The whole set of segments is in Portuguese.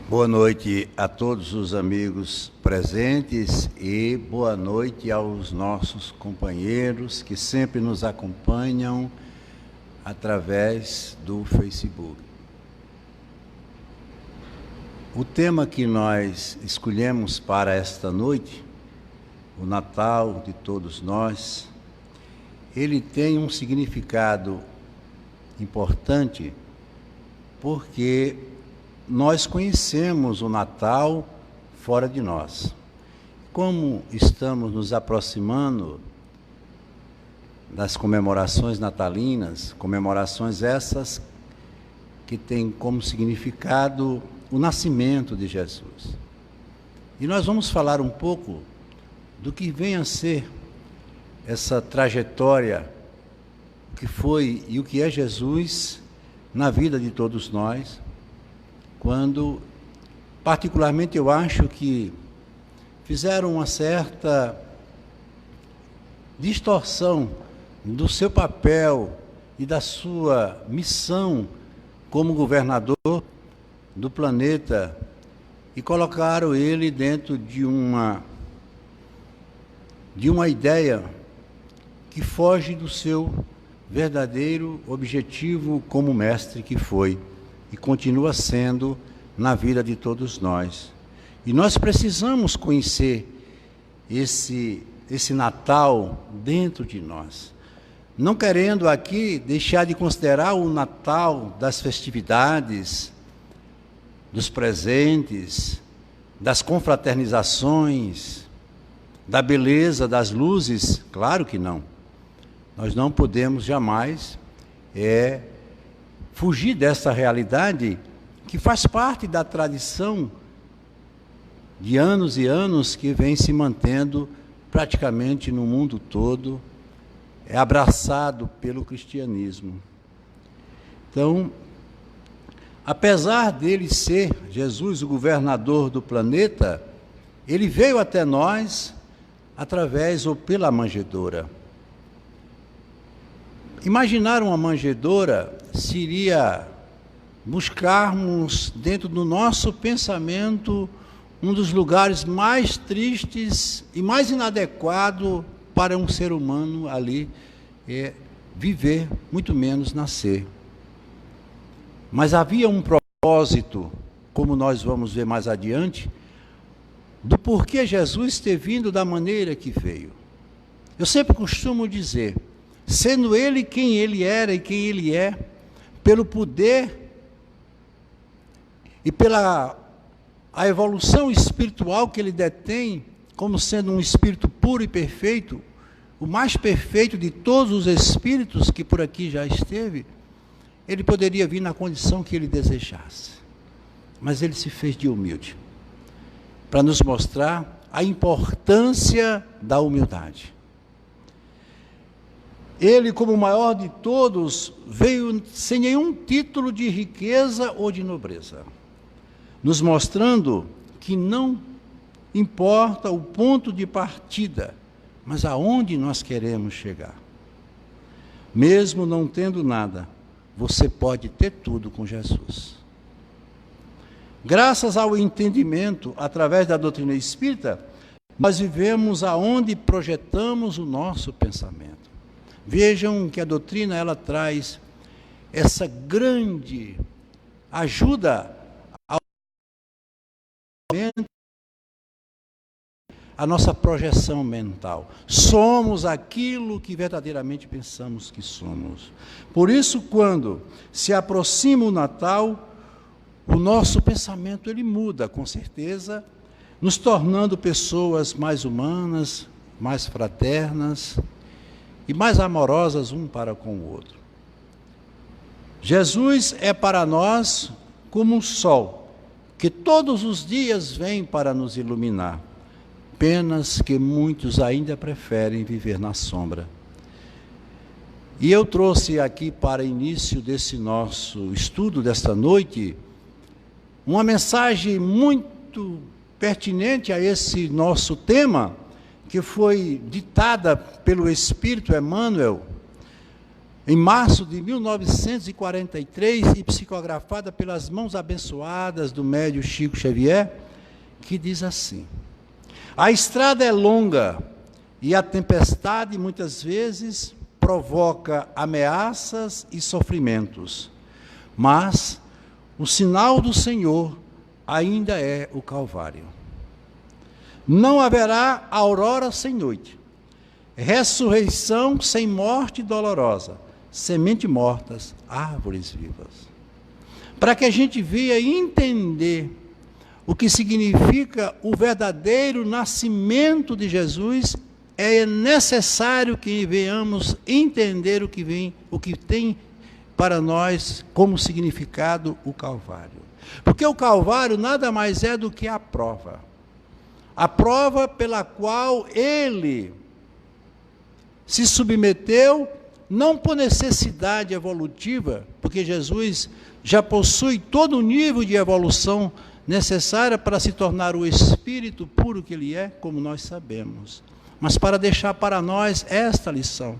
Boa noite a todos os amigos presentes e boa noite aos nossos companheiros que sempre nos acompanham através do Facebook. O tema que nós escolhemos para esta noite, o Natal de todos nós, ele tem um significado importante porque nós conhecemos o Natal fora de nós. Como estamos nos aproximando das comemorações natalinas, comemorações essas que têm como significado o nascimento de Jesus. E nós vamos falar um pouco do que vem a ser essa trajetória, o que foi e o que é Jesus na vida de todos nós, quando, particularmente, eu acho que fizeram uma certa distorção do seu papel e da sua missão como governador do planeta e colocaram ele dentro de uma ideia que foge do seu verdadeiro objetivo como mestre que foi e continua sendo na vida de todos nós. E nós precisamos conhecer esse Natal dentro de nós. Não querendo aqui deixar de considerar o Natal das festividades, dos presentes, das confraternizações, da beleza, das luzes, claro que não. Nós não podemos jamais fugir dessa realidade que faz parte da tradição de anos e anos que vem se mantendo praticamente no mundo todo, abraçado pelo cristianismo. Então, apesar dele ser Jesus, o governador do planeta, ele veio até nós através ou pela manjedoura. Imaginar uma manjedoura seria buscarmos dentro do nosso pensamento um dos lugares mais tristes e mais inadequado para um ser humano ali viver, muito menos nascer. Mas havia um propósito, como nós vamos ver mais adiante, do porquê Jesus ter vindo da maneira que veio. Eu sempre costumo dizer, sendo ele quem ele era e quem ele é, pelo poder e pela a evolução espiritual que ele detém, como sendo um espírito puro e perfeito, o mais perfeito de todos os espíritos que por aqui já esteve, ele poderia vir na condição que ele desejasse. Mas ele se fez de humilde, para nos mostrar a importância da humildade. Ele, como o maior de todos, veio sem nenhum título de riqueza ou de nobreza, nos mostrando que não importa o ponto de partida, mas aonde nós queremos chegar. Mesmo não tendo nada, você pode ter tudo com Jesus. Graças ao entendimento, através da doutrina espírita, nós vivemos aonde projetamos o nosso pensamento. Vejam que a doutrina ela traz essa grande ajuda a nossa projeção mental. Somos aquilo que verdadeiramente pensamos que somos. Por isso, quando se aproxima o Natal, o nosso pensamento ele muda, com certeza, nos tornando pessoas mais humanas, mais fraternas e mais amorosas um para com o outro. Jesus é para nós como um sol, que todos os dias vem para nos iluminar. Apenas que muitos ainda preferem viver na sombra. E eu trouxe aqui para início desse nosso estudo desta noite, uma mensagem muito pertinente a esse nosso tema, que foi ditada pelo Espírito Emmanuel, em março de 1943 e psicografada pelas mãos abençoadas do médium Chico Xavier, que diz assim: a estrada é longa e a tempestade muitas vezes provoca ameaças e sofrimentos, mas o sinal do Senhor ainda é o Calvário. Não haverá aurora sem noite, ressurreição sem morte dolorosa, semente mortas, árvores vivas. Para que a gente venha entender o que significa o verdadeiro nascimento de Jesus, é necessário que venhamos entender o que tem para nós como significado o Calvário. Porque o Calvário nada mais é do que a prova pela qual ele se submeteu, não por necessidade evolutiva, porque Jesus já possui todo o nível de evolução necessária para se tornar o Espírito puro que ele é, como nós sabemos, mas para deixar para nós esta lição,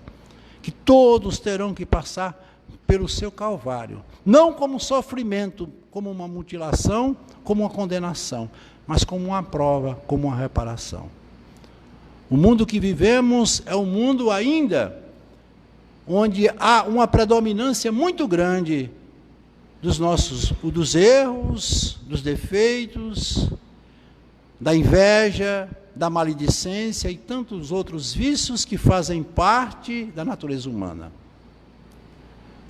que todos terão que passar pelo seu Calvário, não como sofrimento, como uma mutilação, como uma condenação, mas como uma prova, como uma reparação. O mundo que vivemos é um mundo ainda onde há uma predominância muito grande dos erros, dos defeitos, da inveja, da maledicência e tantos outros vícios que fazem parte da natureza humana.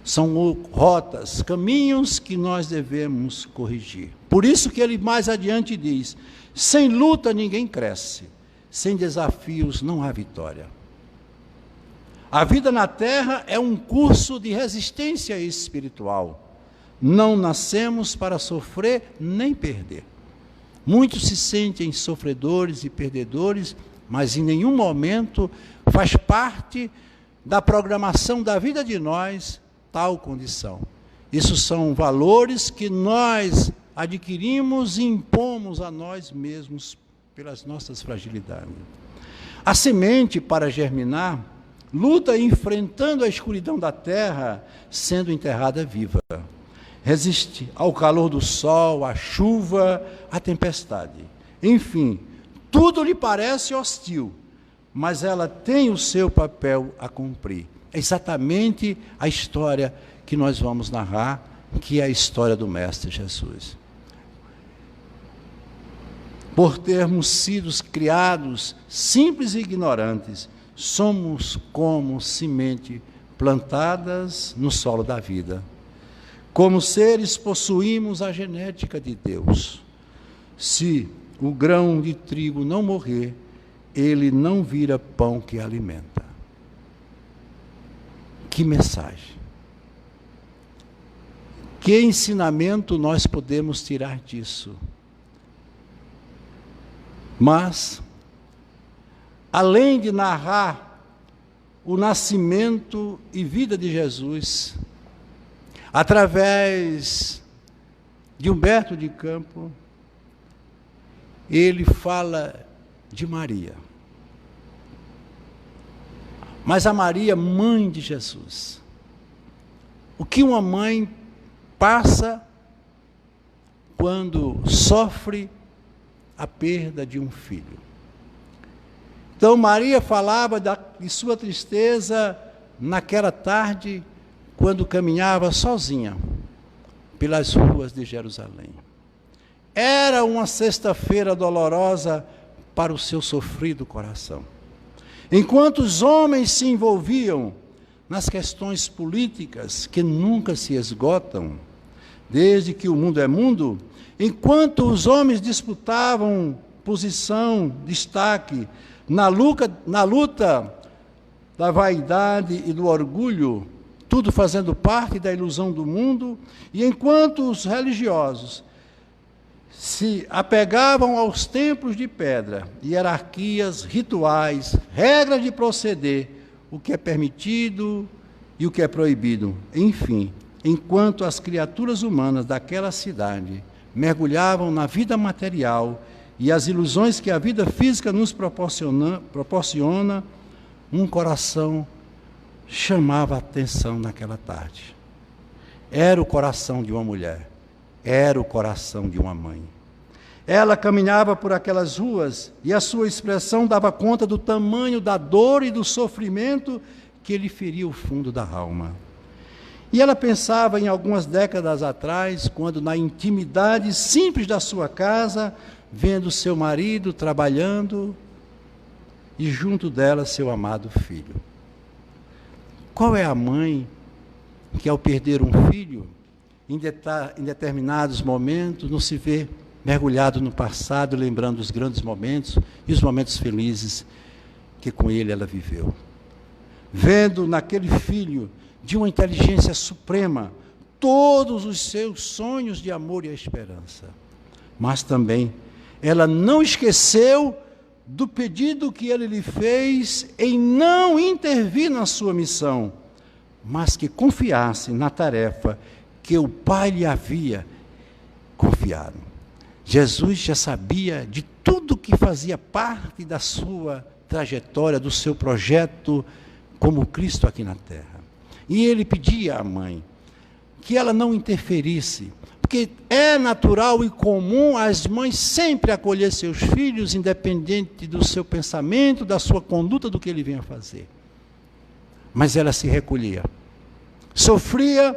São rotas, caminhos que nós devemos corrigir. Por isso que ele mais adiante diz: sem luta ninguém cresce, sem desafios não há vitória. A vida na terra é um curso de resistência espiritual. Não nascemos para sofrer nem perder. Muitos se sentem sofredores e perdedores, mas em nenhum momento faz parte da programação da vida de nós tal condição. Isso são valores que nós adquirimos e impomos a nós mesmos pelas nossas fragilidades. A semente, para germinar, luta enfrentando a escuridão da terra, sendo enterrada viva. Resiste ao calor do sol, à chuva, à tempestade. Enfim, tudo lhe parece hostil, mas ela tem o seu papel a cumprir. É exatamente a história que nós vamos narrar, que é a história do Mestre Jesus. Por termos sido criados simples e ignorantes, somos como semente plantadas no solo da vida. Como seres possuímos a genética de Deus. Se o grão de trigo não morrer, ele não vira pão que alimenta. Que mensagem! Que ensinamento nós podemos tirar disso? Mas, além de narrar o nascimento e vida de Jesus, através de Humberto de Campos, ele fala de Maria. Mas a Maria, mãe de Jesus. O que uma mãe passa quando sofre a perda de um filho. Então Maria falava de sua tristeza naquela tarde, quando caminhava sozinha pelas ruas de Jerusalém. Era uma sexta-feira dolorosa para o seu sofrido coração. Enquanto os homens se envolviam nas questões políticas que nunca se esgotam, desde que o mundo é mundo, enquanto os homens disputavam posição, destaque, na luta da vaidade e do orgulho, tudo fazendo parte da ilusão do mundo, e enquanto os religiosos se apegavam aos templos de pedra, hierarquias, rituais, regras de proceder, o que é permitido e o que é proibido. Enfim, enquanto as criaturas humanas daquela cidade mergulhavam na vida material e as ilusões que a vida física nos proporciona, um coração chamava a atenção naquela tarde. Era o coração de uma mulher, era o coração de uma mãe. Ela caminhava por aquelas ruas e a sua expressão dava conta do tamanho da dor e do sofrimento que lhe feria o fundo da alma. E ela pensava em algumas décadas atrás, quando na intimidade simples da sua casa, vendo seu marido trabalhando e junto dela seu amado filho. Qual é a mãe que ao perder um filho, em determinados momentos, não se vê mergulhado no passado, lembrando os grandes momentos e os momentos felizes que com ele ela viveu? Vendo naquele filho, de uma inteligência suprema, todos os seus sonhos de amor e esperança. Mas também, ela não esqueceu do pedido que ele lhe fez em não intervir na sua missão, mas que confiasse na tarefa que o Pai lhe havia confiado. Jesus já sabia de tudo que fazia parte da sua trajetória, do seu projeto como Cristo aqui na terra. E ele pedia à mãe que ela não interferisse, porque é natural e comum as mães sempre acolher seus filhos, independente do seu pensamento, da sua conduta, do que ele venha fazer. Mas ela se recolhia. Sofria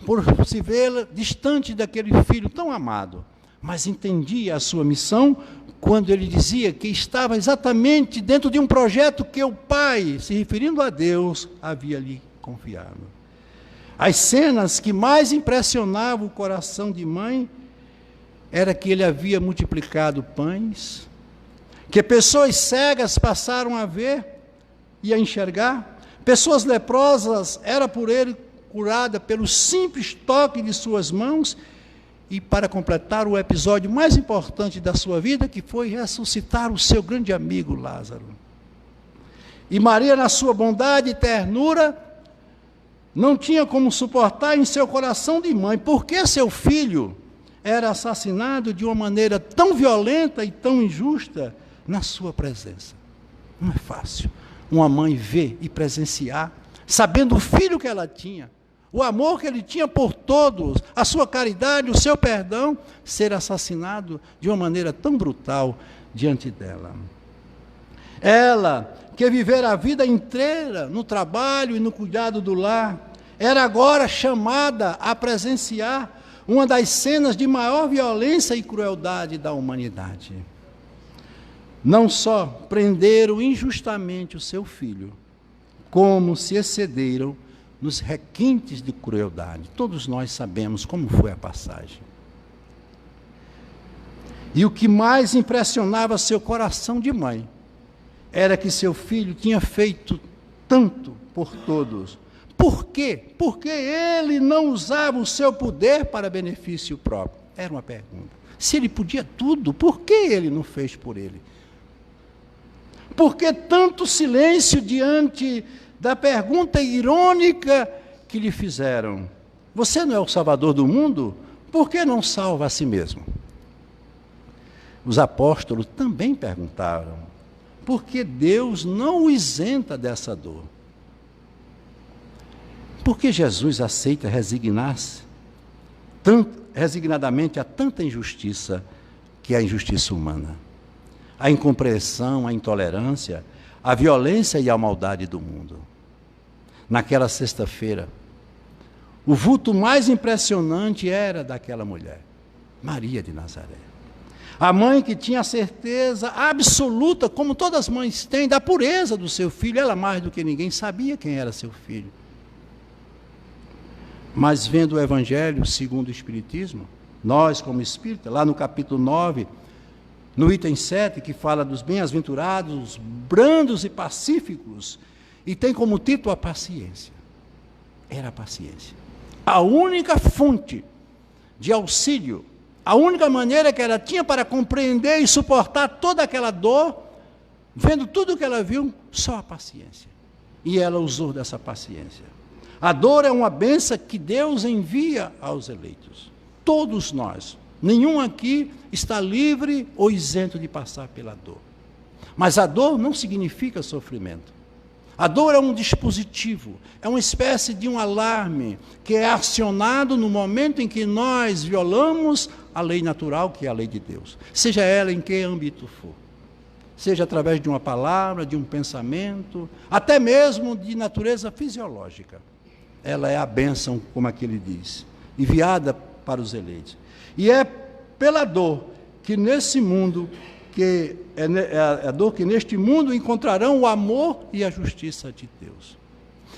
por se vê-la distante daquele filho tão amado, mas entendia a sua missão quando ele dizia que estava exatamente dentro de um projeto que o Pai, se referindo a Deus, havia lhe confiado. As cenas que mais impressionavam o coração de mãe era que ele havia multiplicado pães, que pessoas cegas passaram a ver e a enxergar, pessoas leprosas eram por ele curadas pelo simples toque de suas mãos, e para completar o episódio mais importante da sua vida, que foi ressuscitar o seu grande amigo Lázaro. E Maria, na sua bondade e ternura, não tinha como suportar em seu coração de mãe, porque seu filho era assassinado de uma maneira tão violenta e tão injusta na sua presença. Não é fácil uma mãe ver e presenciar, sabendo o filho que ela tinha, o amor que ele tinha por todos, a sua caridade, o seu perdão, ser assassinado de uma maneira tão brutal diante dela. Ela, que vivera a vida inteira no trabalho e no cuidado do lar, era agora chamada a presenciar uma das cenas de maior violência e crueldade da humanidade. Não só prenderam injustamente o seu filho, como se excederam nos requintes de crueldade. Todos nós sabemos como foi a passagem. E o que mais impressionava seu coração de mãe era que seu filho tinha feito tanto por todos. Por quê? Porque ele não usava o seu poder para benefício próprio. Era uma pergunta. Se ele podia tudo, por que ele não fez por ele? Por que tanto silêncio diante da pergunta irônica que lhe fizeram? Você não é o Salvador do mundo? Por que não salva a si mesmo? Os apóstolos também perguntaram, por que Deus não o isenta dessa dor? Por que Jesus aceita resignar-se resignadamente a tanta injustiça que é a injustiça humana? A incompreensão, a intolerância, a violência e a maldade do mundo. Naquela sexta-feira, o vulto mais impressionante era daquela mulher, Maria de Nazaré. A mãe que tinha a certeza absoluta, como todas as mães têm, da pureza do seu filho. Ela mais do que ninguém sabia quem era seu filho. Mas vendo o Evangelho segundo o Espiritismo, nós como espírita, lá no capítulo 9, no item 7, que fala dos bem-aventurados, brandos e pacíficos, e tem como título a paciência. Era a paciência. A única fonte de auxílio, a única maneira que ela tinha para compreender e suportar toda aquela dor, vendo tudo o que ela viu, só a paciência. E ela usou dessa paciência. A dor é uma bênção que Deus envia aos eleitos. Todos nós. Nenhum aqui está livre ou isento de passar pela dor. Mas a dor não significa sofrimento. A dor é um dispositivo, é uma espécie de um alarme que é acionado no momento em que nós violamos a lei natural, que é a lei de Deus. Seja ela em que âmbito for. Seja através de uma palavra, de um pensamento, até mesmo de natureza fisiológica. Ela é a bênção, como aqui ele diz, enviada para os eleitos. E é pela dor que nesse mundo, que é a dor que neste mundo encontrarão o amor e a justiça de Deus.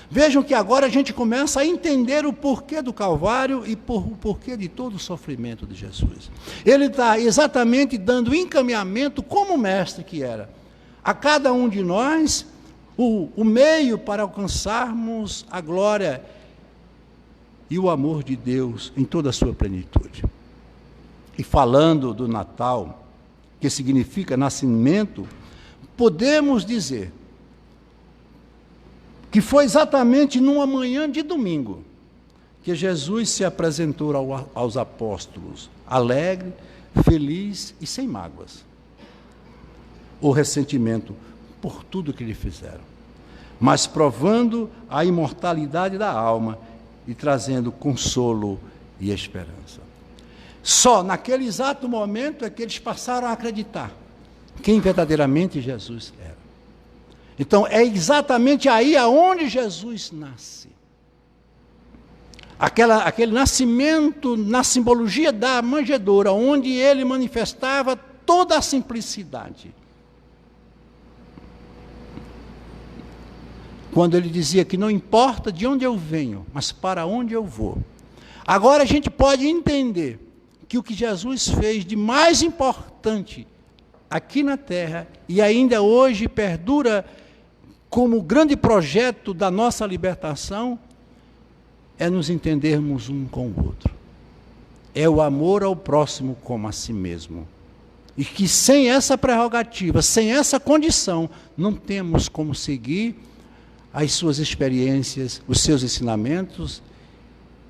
Vejam que agora a gente começa a entender o porquê do Calvário e o porquê de todo o sofrimento de Jesus. Ele está exatamente dando encaminhamento, como mestre que era, a cada um de nós, o meio para alcançarmos a glória e o amor de Deus em toda a sua plenitude. E falando do Natal, que significa nascimento, podemos dizer que foi exatamente numa manhã de domingo que Jesus se apresentou aos apóstolos, alegre, feliz e sem mágoas, ou ressentimento por tudo que lhe fizeram, mas provando a imortalidade da alma e trazendo consolo e esperança. Só naquele exato momento é que eles passaram a acreditar quem verdadeiramente Jesus era. Então, é exatamente aí aonde Jesus nasce. Aquele nascimento na simbologia da manjedoura, onde ele manifestava toda a simplicidade. Quando ele dizia que não importa de onde eu venho, mas para onde eu vou. Agora a gente pode entender que o que Jesus fez de mais importante aqui na terra, e ainda hoje perdura como grande projeto da nossa libertação, é nos entendermos um com o outro. É o amor ao próximo como a si mesmo. E que sem essa prerrogativa, sem essa condição, não temos como seguir as suas experiências, os seus ensinamentos,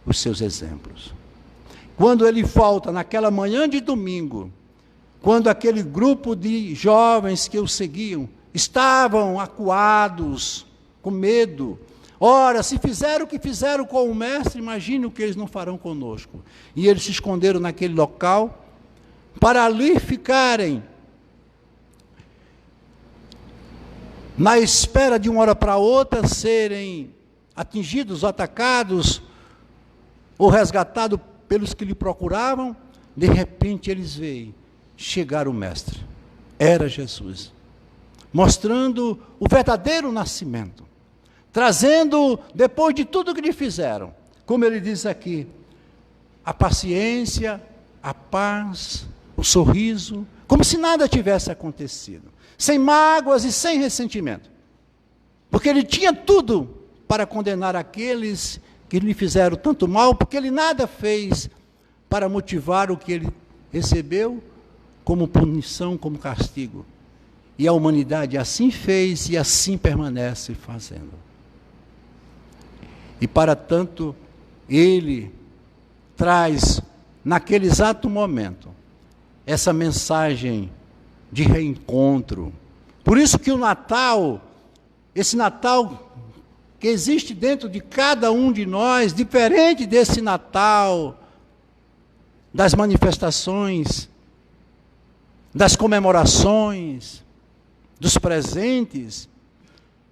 os seus exemplos. Quando ele volta naquela manhã de domingo, quando aquele grupo de jovens que o seguiam estavam acuados, com medo. Ora, se fizeram o que fizeram com o mestre, imagine o que eles não farão conosco. E eles se esconderam naquele local, para ali ficarem, na espera de uma hora para outra, serem atingidos, atacados, ou resgatados pelos que lhe procuravam. De repente eles veem chegar o mestre. Era Jesus. Mostrando o verdadeiro nascimento, trazendo, depois de tudo que lhe fizeram, como ele diz aqui, a paciência, a paz, o sorriso, como se nada tivesse acontecido, sem mágoas e sem ressentimento, porque ele tinha tudo para condenar aqueles que lhe fizeram tanto mal, porque ele nada fez para motivar o que ele recebeu como punição, como castigo. E a humanidade assim fez e assim permanece fazendo. E para tanto, ele traz, naquele exato momento, essa mensagem de reencontro. Por isso que o Natal, esse Natal que existe dentro de cada um de nós, diferente desse Natal, das manifestações, das comemorações, dos presentes,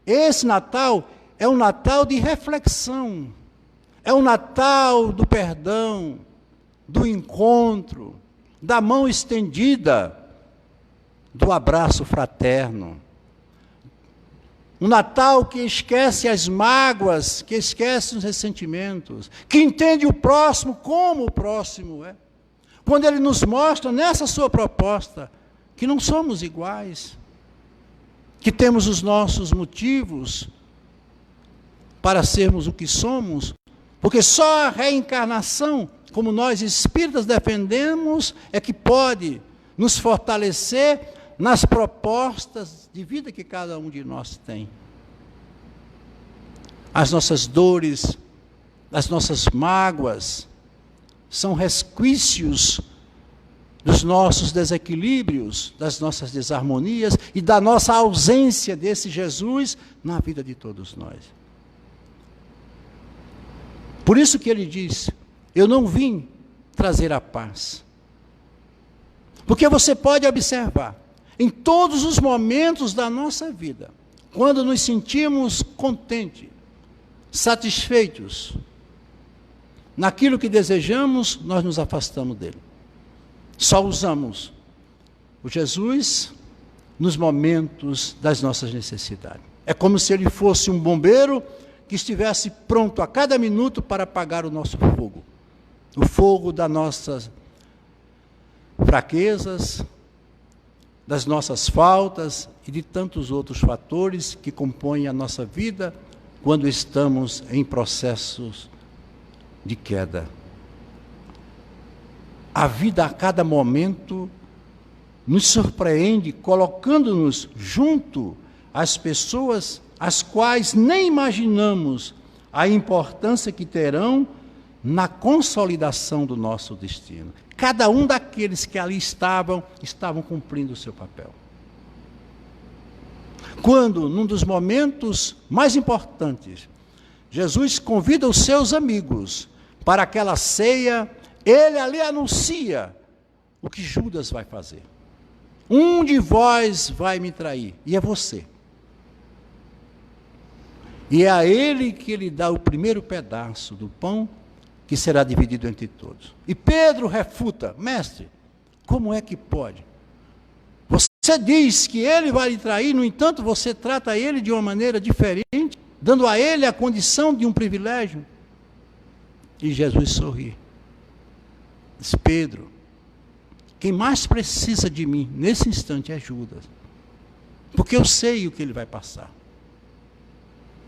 esse Natal é um Natal de reflexão, é um Natal do perdão, do encontro, da mão estendida, do abraço fraterno. Um Natal que esquece as mágoas, que esquece os ressentimentos, que entende o próximo como o próximo é. Quando ele nos mostra nessa sua proposta que não somos iguais, que temos os nossos motivos para sermos o que somos, porque só a reencarnação, como nós espíritas defendemos, é que pode nos fortalecer nas propostas de vida que cada um de nós tem. As nossas dores, as nossas mágoas, são resquícios dos nossos desequilíbrios, das nossas desarmonias e da nossa ausência desse Jesus na vida de todos nós. Por isso que ele diz: eu não vim trazer a paz. Porque você pode observar, em todos os momentos da nossa vida, quando nos sentimos contentes, satisfeitos, naquilo que desejamos, nós nos afastamos dele. Só usamos o Jesus nos momentos das nossas necessidades. É como se ele fosse um bombeiro que estivesse pronto a cada minuto para apagar o nosso fogo. O fogo das nossas fraquezas, das nossas faltas e de tantos outros fatores que compõem a nossa vida quando estamos em processos de queda. A vida a cada momento nos surpreende, colocando-nos junto às pessoas as quais nem imaginamos a importância que terão na consolidação do nosso destino. Cada um daqueles que ali estavam cumprindo o seu papel. Quando, num dos momentos mais importantes, Jesus convida os seus amigos para aquela ceia, ele ali anuncia o que Judas vai fazer. Um de vós vai me trair, e é você. E é a ele que ele dá o primeiro pedaço do pão, que será dividido entre todos. E Pedro refuta: mestre, como é que pode? Você diz que ele vai lhe trair, no entanto, você trata ele de uma maneira diferente, dando a ele a condição de um privilégio. E Jesus sorri. Diz: Pedro, quem mais precisa de mim nesse instante é Judas. Porque eu sei o que ele vai passar.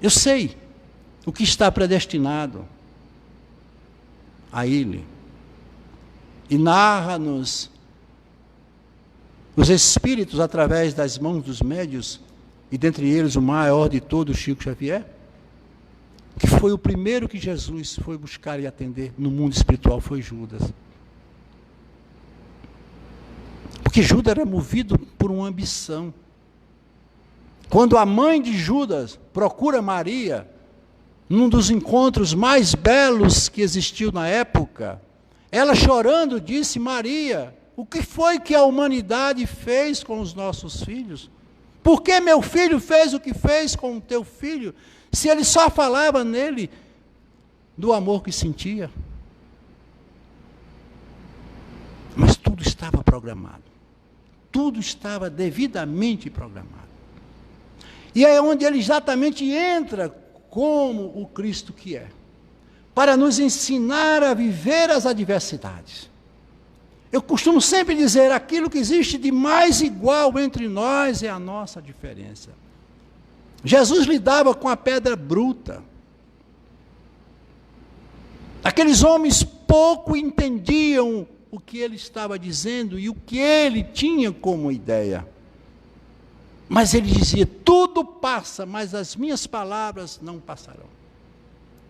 Eu sei o que está predestinado a ele. E narra-nos os Espíritos através das mãos dos médios, e dentre eles o maior de todos, Chico Xavier, que foi o primeiro que Jesus foi buscar e atender no mundo espiritual, foi Judas. Porque Judas era movido por uma ambição. Quando a mãe de Judas procura Maria, num dos encontros mais belos que existiu na época, ela chorando disse: Maria, o que foi que a humanidade fez com os nossos filhos? Por que meu filho fez o que fez com o teu filho, se ele só falava nele do amor que sentia? Mas tudo estava programado. Tudo estava devidamente programado. E é onde ele exatamente entra como o Cristo que é, para nos ensinar a viver as adversidades. Eu costumo sempre dizer: aquilo que existe de mais igual entre nós é a nossa diferença. Jesus lidava com a pedra bruta. Aqueles homens pouco entendiam o que ele estava dizendo e o que ele tinha como ideia. Mas ele dizia: tudo passa, mas as minhas palavras não passarão.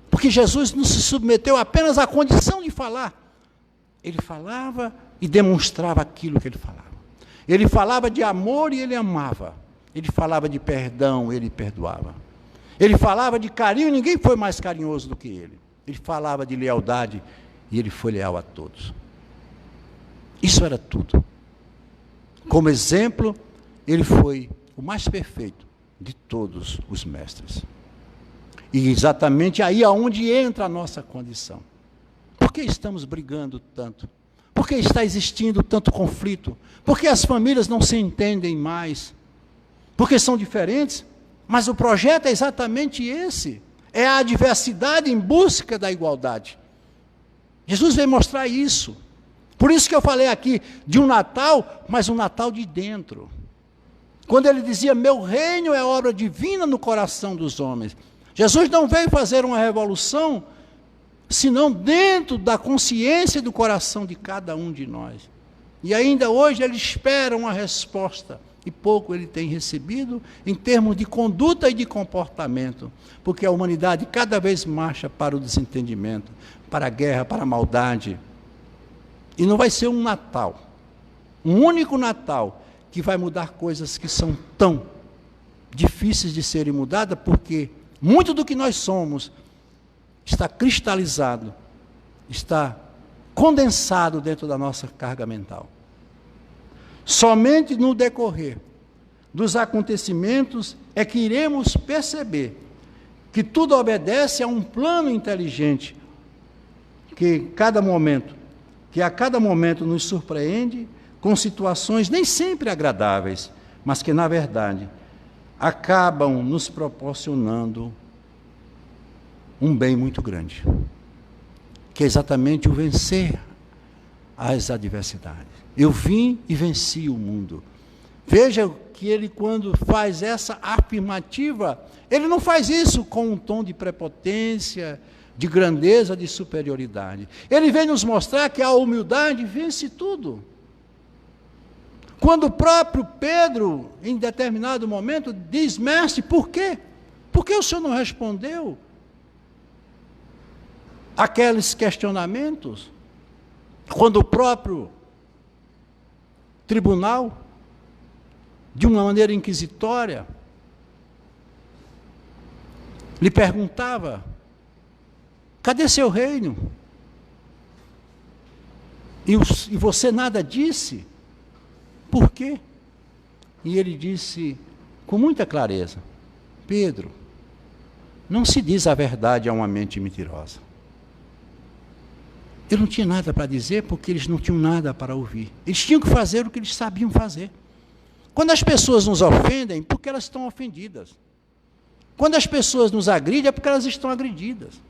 Porque Jesus não se submeteu apenas à condição de falar. Ele falava e demonstrava aquilo que ele falava. Ele falava de amor e ele amava. Ele falava de perdão, ele perdoava. Ele falava de carinho e ninguém foi mais carinhoso do que ele. Ele falava de lealdade e ele foi leal a todos. Isso era tudo. Como exemplo, ele foi o mais perfeito de todos os mestres. E exatamente aí aonde entra a nossa condição. Por que estamos brigando tanto? Por que está existindo tanto conflito? Por que as famílias não se entendem mais? Porque são diferentes, mas o projeto é exatamente esse. É a diversidade em busca da igualdade. Jesus veio mostrar isso. Por isso que eu falei aqui de um Natal, mas um Natal de dentro. Quando ele dizia: meu reino é obra divina no coração dos homens. Jesus não veio fazer uma revolução, senão dentro da consciência do coração de cada um de nós. E ainda hoje ele espera uma resposta, e pouco ele tem recebido em termos de conduta e de comportamento, porque a humanidade cada vez marcha para o desentendimento, para a guerra, para a maldade. E não vai ser um Natal Um único Natal que vai mudar coisas que são tão difíceis de serem mudadas, porque muito do que nós somos está cristalizado, está condensado dentro da nossa carga mental. Somente no decorrer dos acontecimentos é que iremos perceber que tudo obedece a um plano inteligente que a cada momento nos surpreende com situações nem sempre agradáveis, mas que, na verdade, acabam nos proporcionando um bem muito grande, que é exatamente o vencer as adversidades. Eu vim e venci o mundo. Veja que ele, quando faz essa afirmativa, ele não faz isso com um tom de prepotência, de grandeza, de superioridade. Ele vem nos mostrar que a humildade vence tudo. Quando o próprio Pedro, em determinado momento, diz: mestre, por quê? Por que o senhor não respondeu aqueles questionamentos? Quando o próprio tribunal, de uma maneira inquisitória, lhe perguntava: cadê seu reino? E você nada disse? Por quê? E ele disse com muita clareza: Pedro, não se diz a verdade a uma mente mentirosa. Eu não tinha nada para dizer, porque eles não tinham nada para ouvir. Eles tinham que fazer o que eles sabiam fazer. Quando as pessoas nos ofendem, porque elas estão ofendidas. Quando as pessoas nos agridem, é porque elas estão agredidas.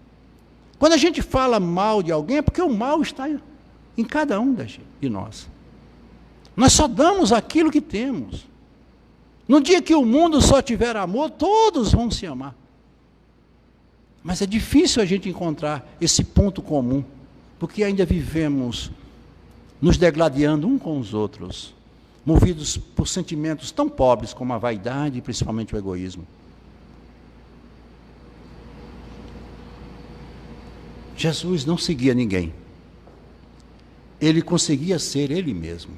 Quando a gente fala mal de alguém, é porque o mal está em cada um de nós. Nós só damos aquilo que temos. No dia que o mundo só tiver amor, todos vão se amar. Mas é difícil a gente encontrar esse ponto comum, porque ainda vivemos nos degladiando uns com os outros, movidos por sentimentos tão pobres como a vaidade e principalmente o egoísmo. Jesus não seguia ninguém. Ele conseguia ser ele mesmo.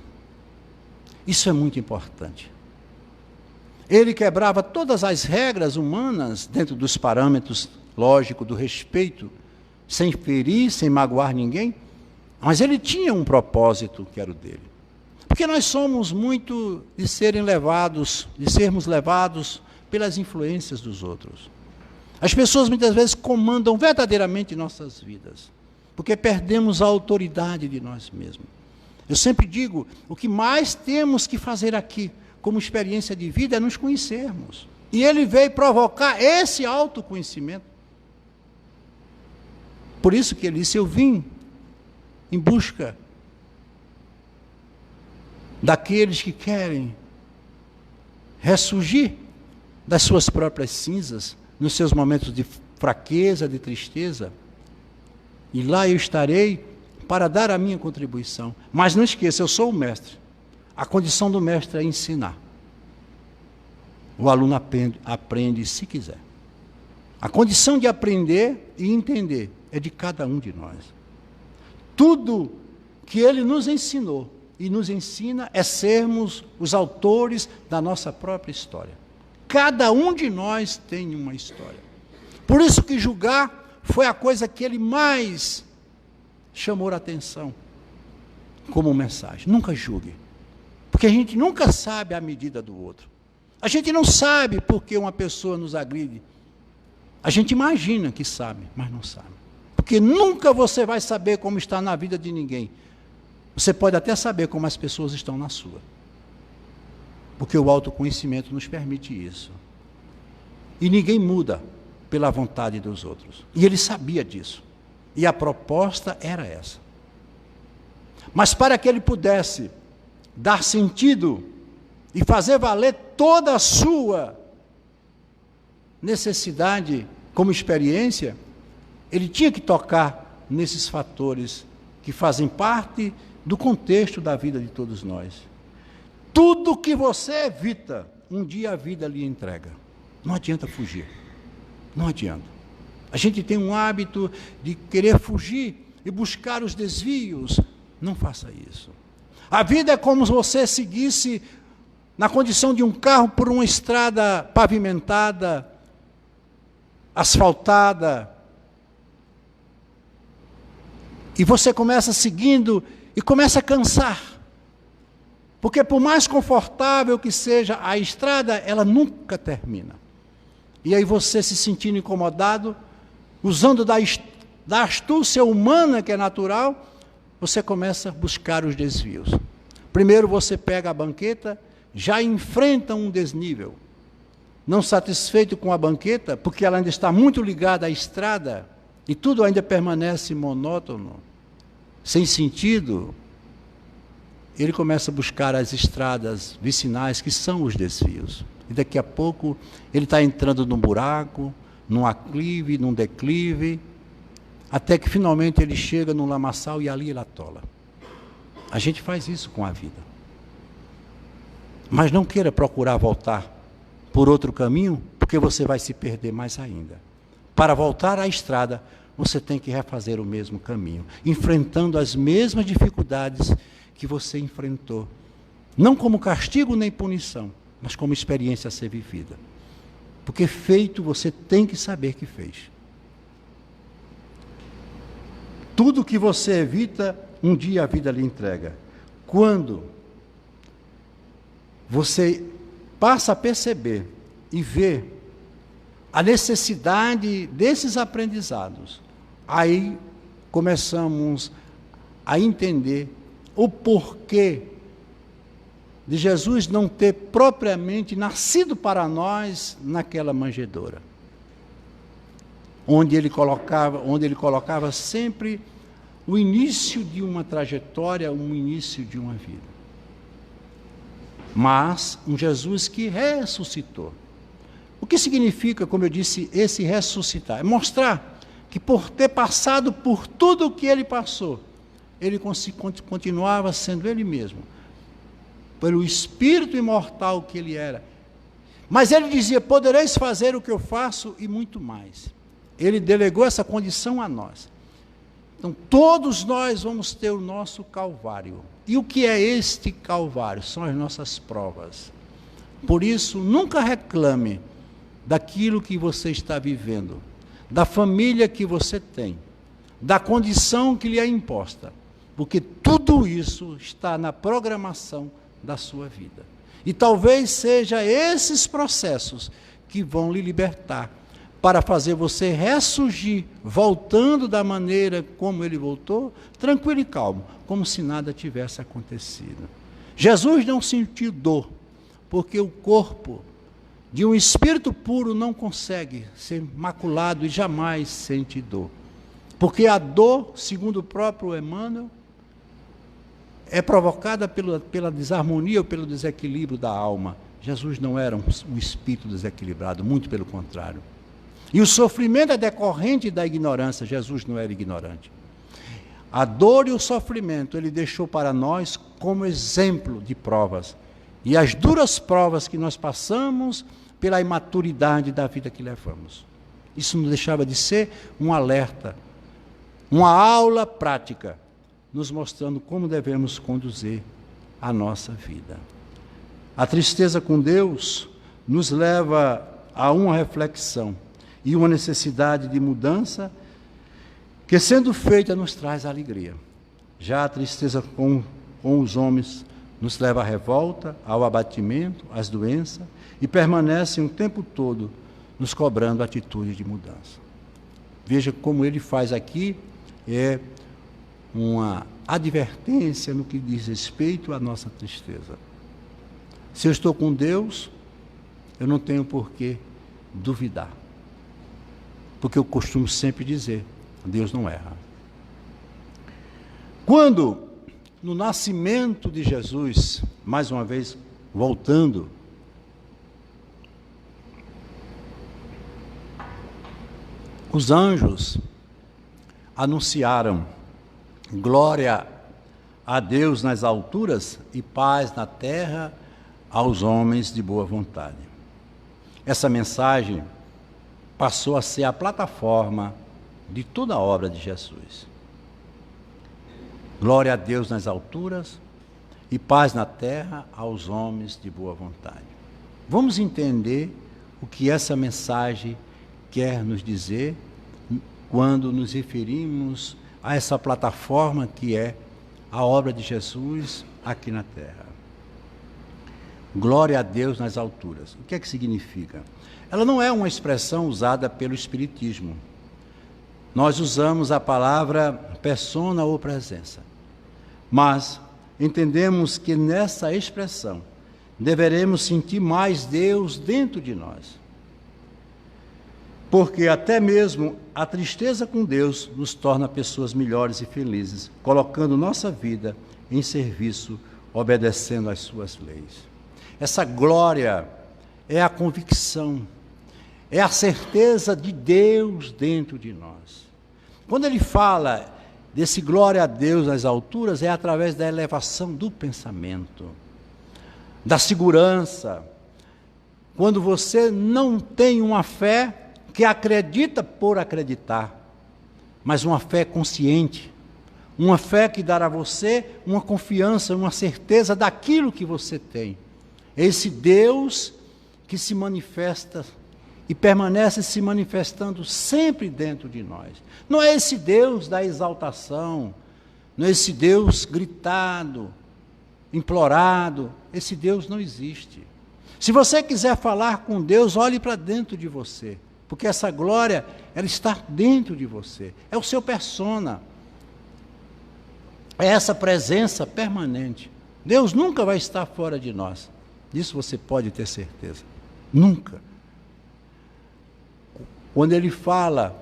Isso é muito importante. Ele quebrava todas as regras humanas dentro dos parâmetros lógicos do respeito, sem ferir, sem magoar ninguém, mas ele tinha um propósito que era o dele. Porque nós somos muito de sermos levados pelas influências dos outros. As pessoas muitas vezes comandam verdadeiramente nossas vidas, porque perdemos a autoridade de nós mesmos. Eu sempre digo, o que mais temos que fazer aqui, como experiência de vida, é nos conhecermos. E ele veio provocar esse autoconhecimento. Por isso que ele disse: eu vim em busca daqueles que querem ressurgir das suas próprias cinzas, nos seus momentos de fraqueza, de tristeza. E lá eu estarei para dar a minha contribuição. Mas não esqueça, eu sou o mestre. A condição do mestre é ensinar. O aluno aprende se quiser. A condição de aprender e entender é de cada um de nós. Tudo que ele nos ensinou e nos ensina é sermos os autores da nossa própria história. Cada um de nós tem uma história. Por isso que julgar foi a coisa que ele mais chamou a atenção como mensagem. Nunca julgue, porque a gente nunca sabe a medida do outro. A gente não sabe porque uma pessoa nos agride. A gente imagina que sabe, mas não sabe. Porque nunca você vai saber como está na vida de ninguém. Você pode até saber como as pessoas estão na sua. Porque o autoconhecimento nos permite isso. E ninguém muda pela vontade dos outros. E ele sabia disso. E a proposta era essa. Mas para que ele pudesse dar sentido e fazer valer toda a sua necessidade como experiência, ele tinha que tocar nesses fatores que fazem parte do contexto da vida de todos nós. Tudo que você evita, um dia a vida lhe entrega. Não adianta fugir. Não adianta. A gente tem um hábito de querer fugir e buscar os desvios. Não faça isso. A vida é como se você seguisse na condição de um carro por uma estrada pavimentada, asfaltada. E você começa seguindo e começa a cansar. Porque por mais confortável que seja a estrada, ela nunca termina. E aí você se sentindo incomodado, usando da astúcia humana que é natural, você começa a buscar os desvios. Primeiro você pega a banqueta, já enfrenta um desnível. Não satisfeito com a banqueta, porque ela ainda está muito ligada à estrada, e tudo ainda permanece monótono, sem sentido, ele começa a buscar as estradas vicinais, que são os desvios. E daqui a pouco ele está entrando num buraco, num aclive, num declive, até que finalmente ele chega num lamaçal e ali ele atola. A gente faz isso com a vida. Mas não queira procurar voltar por outro caminho, porque você vai se perder mais ainda. Para voltar à estrada, você tem que refazer o mesmo caminho, enfrentando as mesmas dificuldades que você enfrentou. Não como castigo nem punição, mas como experiência a ser vivida. Porque feito, você tem que saber que fez. Tudo que você evita, um dia a vida lhe entrega. Quando você passa a perceber e ver a necessidade desses aprendizados, aí começamos a entender o porquê de Jesus não ter propriamente nascido para nós naquela manjedoura, onde ele colocava sempre o início de uma trajetória, o início de uma vida. Mas um Jesus que ressuscitou. O que significa, como eu disse, esse ressuscitar? É mostrar que por ter passado por tudo o que ele passou, ele continuava sendo ele mesmo, pelo espírito imortal que ele era. Mas ele dizia: podereis fazer o que eu faço e muito mais. Ele delegou essa condição a nós. Então todos nós vamos ter o nosso Calvário. E o que é este Calvário? São as nossas provas. Por isso, nunca reclame daquilo que você está vivendo, da família que você tem, da condição que lhe é imposta, porque tudo isso está na programação da sua vida. E talvez seja esses processos que vão lhe libertar, para fazer você ressurgir, voltando da maneira como ele voltou, tranquilo e calmo, como se nada tivesse acontecido. Jesus não sentiu dor, porque o corpo de um espírito puro não consegue ser maculado e jamais sente dor. Porque a dor, segundo o próprio Emmanuel, é provocada pela desarmonia ou pelo desequilíbrio da alma. Jesus não era um espírito desequilibrado, muito pelo contrário. E o sofrimento é decorrente da ignorância. Jesus não era ignorante. A dor e o sofrimento ele deixou para nós como exemplo de provas. E as duras provas que nós passamos pela imaturidade da vida que levamos. Isso não deixava de ser um alerta, uma aula prática, nos mostrando como devemos conduzir a nossa vida. A tristeza com Deus nos leva a uma reflexão e uma necessidade de mudança que, sendo feita, nos traz alegria. Já a tristeza com os homens nos leva à revolta, ao abatimento, às doenças, e permanece um tempo todo nos cobrando atitude de mudança. Veja como ele faz aqui, é uma advertência no que diz respeito à nossa tristeza. Se eu estou com Deus, eu não tenho por que duvidar. Porque eu costumo sempre dizer, Deus não erra. Quando, no nascimento de Jesus, mais uma vez, voltando, os anjos anunciaram glória a Deus nas alturas e paz na terra aos homens de boa vontade. Essa mensagem passou a ser a plataforma de toda a obra de Jesus. Glória a Deus nas alturas e paz na terra aos homens de boa vontade. Vamos entender o que essa mensagem quer nos dizer quando nos referimos a essa plataforma que é a obra de Jesus aqui na terra. Glória a Deus nas alturas. O que é que significa? Ela não é uma expressão usada pelo Espiritismo. Nós usamos a palavra persona ou presença. Mas entendemos que nessa expressão deveremos sentir mais Deus dentro de nós. Porque até mesmo a tristeza com Deus nos torna pessoas melhores e felizes, colocando nossa vida em serviço, obedecendo às suas leis. Essa glória é a convicção, é a certeza de Deus dentro de nós. Quando ele fala desse glória a Deus nas alturas, é através da elevação do pensamento, da segurança. Quando você não tem uma fé que acredita por acreditar, mas uma fé consciente, uma fé que dará a você uma confiança, uma certeza daquilo que você tem. Esse Deus que se manifesta e permanece se manifestando sempre dentro de nós. Não é esse Deus da exaltação, não é esse Deus gritado, implorado. Esse Deus não existe. Se você quiser falar com Deus, olhe para dentro de você, porque essa glória, ela está dentro de você. É o seu persona. É essa presença permanente. Deus nunca vai estar fora de nós. Disso você pode ter certeza. Nunca. Quando ele fala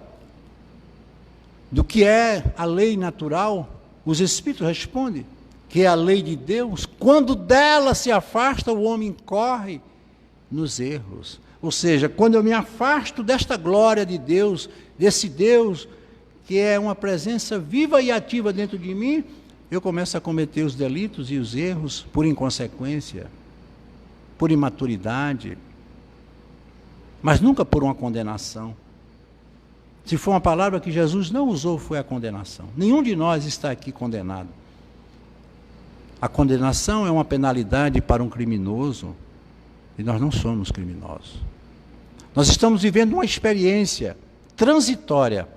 do que é a lei natural, os Espíritos respondem que é a lei de Deus. Quando dela se afasta, o homem corre nos erros. Ou seja, quando eu me afasto desta glória de Deus, desse Deus que é uma presença viva e ativa dentro de mim, eu começo a cometer os delitos e os erros por inconsequência, por imaturidade, mas nunca por uma condenação. Se for uma palavra que Jesus não usou, foi a condenação. Nenhum de nós está aqui condenado. A condenação é uma penalidade para um criminoso, e nós não somos criminosos. Nós estamos vivendo uma experiência transitória,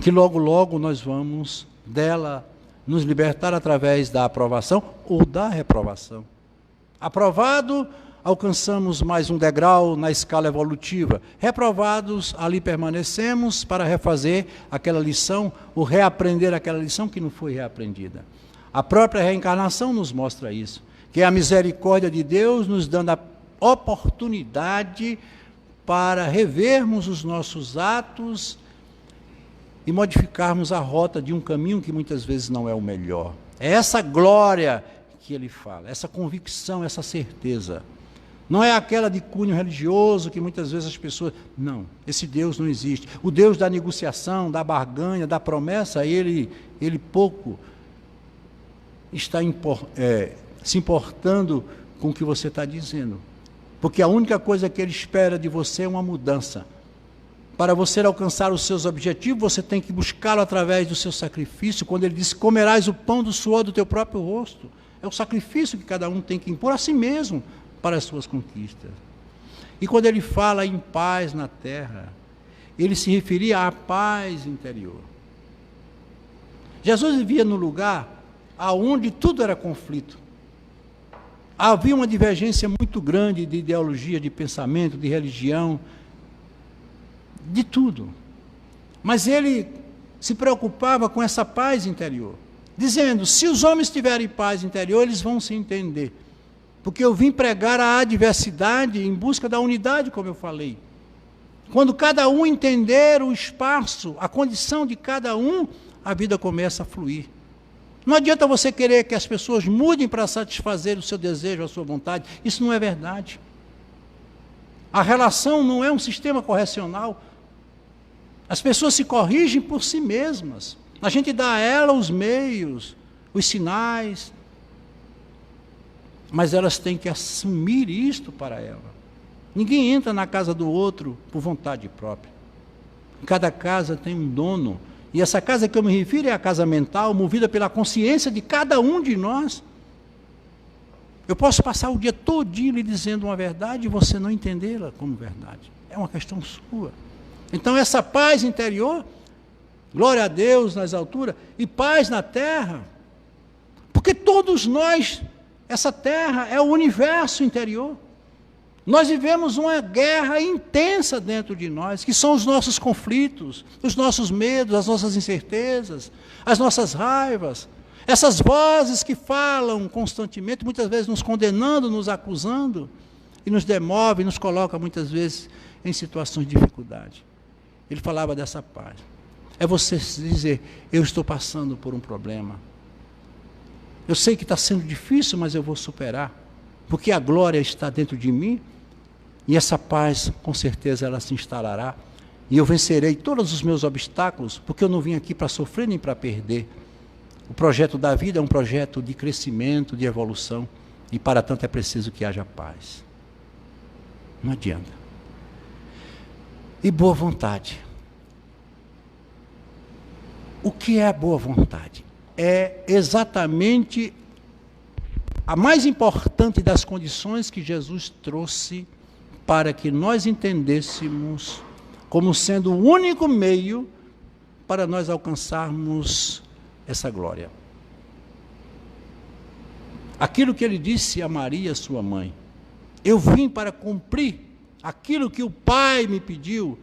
que logo, logo nós vamos dela nos libertar através da aprovação ou da reprovação. Aprovado, alcançamos mais um degrau na escala evolutiva. Reprovados, ali permanecemos para refazer aquela lição, ou reaprender aquela lição que não foi reaprendida. A própria reencarnação nos mostra isso, que é a misericórdia de Deus nos dando a oportunidade para revermos os nossos atos e modificarmos a rota de um caminho que muitas vezes não é o melhor. É essa glória que ele fala, essa convicção, essa certeza. Não é aquela de cunho religioso que muitas vezes as pessoas... Não, esse Deus não existe. O Deus da negociação, da barganha, da promessa, ele pouco está se importando com o que você está dizendo. Porque a única coisa que ele espera de você é uma mudança. Para você alcançar os seus objetivos, você tem que buscá-lo através do seu sacrifício. Quando ele diz, comerás o pão do suor do teu próprio rosto. É o sacrifício que cada um tem que impor a si mesmo para as suas conquistas. E quando ele fala em paz na terra, ele se referia à paz interior. Jesus vivia no lugar onde tudo era conflito. Havia uma divergência muito grande de ideologia, de pensamento, de religião, de tudo. Mas ele se preocupava com essa paz interior, dizendo, se os homens tiverem paz interior, eles vão se entender. Porque eu vim pregar a adversidade em busca da unidade, como eu falei. Quando cada um entender o espaço, a condição de cada um, a vida começa a fluir. Não adianta você querer que as pessoas mudem para satisfazer o seu desejo, a sua vontade. Isso não é verdade. A relação não é um sistema correcional. As pessoas se corrigem por si mesmas. A gente dá a ela os meios, os sinais, mas elas têm que assumir isto para ela. Ninguém entra na casa do outro por vontade própria. Cada casa tem um dono E essa casa que eu me refiro é a casa mental, movida pela consciência de cada um de nós. Eu posso passar o dia todinho lhe dizendo uma verdade e você não entendê-la como verdade. É uma questão sua. Então essa paz interior, glória a Deus nas alturas, e paz na terra, porque todos nós, essa terra é o universo interior. Nós vivemos uma guerra intensa dentro de nós, que são os nossos conflitos, os nossos medos, as nossas incertezas, as nossas raivas, essas vozes que falam constantemente, muitas vezes nos condenando, nos acusando, e nos demove, nos coloca muitas vezes em situações de dificuldade. Ele falava dessa paz. É você dizer, eu estou passando por um problema. Eu sei que está sendo difícil, mas eu vou superar. Porque a glória está dentro de mim. E essa paz, com certeza, ela se instalará. E eu vencerei todos os meus obstáculos, porque eu não vim aqui para sofrer nem para perder. O projeto da vida é um projeto de crescimento, de evolução. E para tanto é preciso que haja paz. Não adianta. E boa vontade. O que é a boa vontade? É exatamente a mais importante das condições que Jesus trouxe para que nós entendêssemos como sendo o único meio para nós alcançarmos essa glória. Aquilo que ele disse a Maria, sua mãe, eu vim para cumprir aquilo que o Pai me pediu,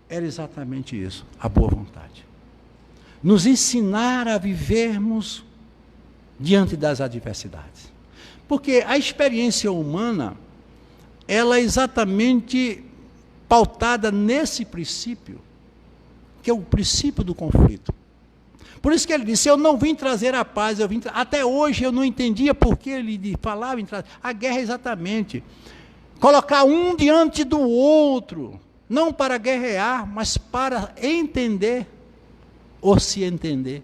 era exatamente isso, a boa vontade. Nos ensinar a vivermos diante das adversidades. Porque a experiência humana, ela é exatamente pautada nesse princípio, que é o princípio do conflito. Por isso que ele disse, eu não vim trazer a paz, até hoje eu não entendia por que ele falava em trazer. A guerra é exatamente colocar um diante do outro, não para guerrear, mas para entender ou se entender.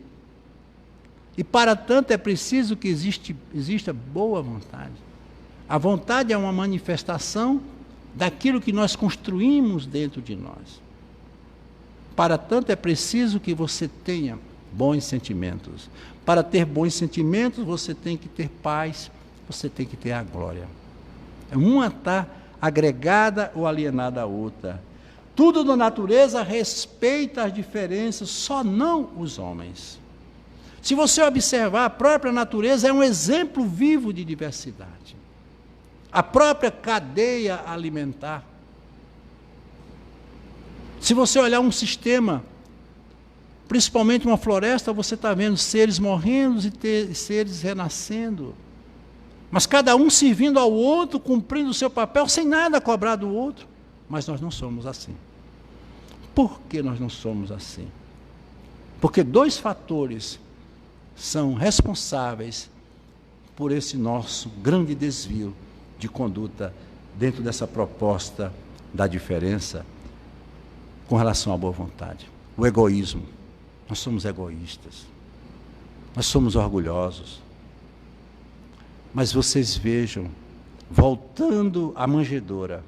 E para tanto é preciso que exista boa vontade. A vontade é uma manifestação daquilo que nós construímos dentro de nós. Para tanto é preciso que você tenha bons sentimentos. Para ter bons sentimentos, você tem que ter paz, você tem que ter a glória. Uma está agregada ou alienada à outra. Tudo na natureza respeita as diferenças, só não os homens. Se você observar, a própria natureza é um exemplo vivo de diversidade. A própria cadeia alimentar. Se você olhar um sistema, principalmente uma floresta, você está vendo seres morrendo e seres renascendo. Mas cada um servindo ao outro, cumprindo o seu papel, sem nada cobrar do outro. Mas nós não somos assim. Por que nós não somos assim? Porque dois fatores são responsáveis por esse nosso grande desvio de conduta dentro dessa proposta da diferença com relação à boa vontade. O egoísmo. Nós somos egoístas. Nós somos orgulhosos. Mas vocês vejam, voltando à manjedoura,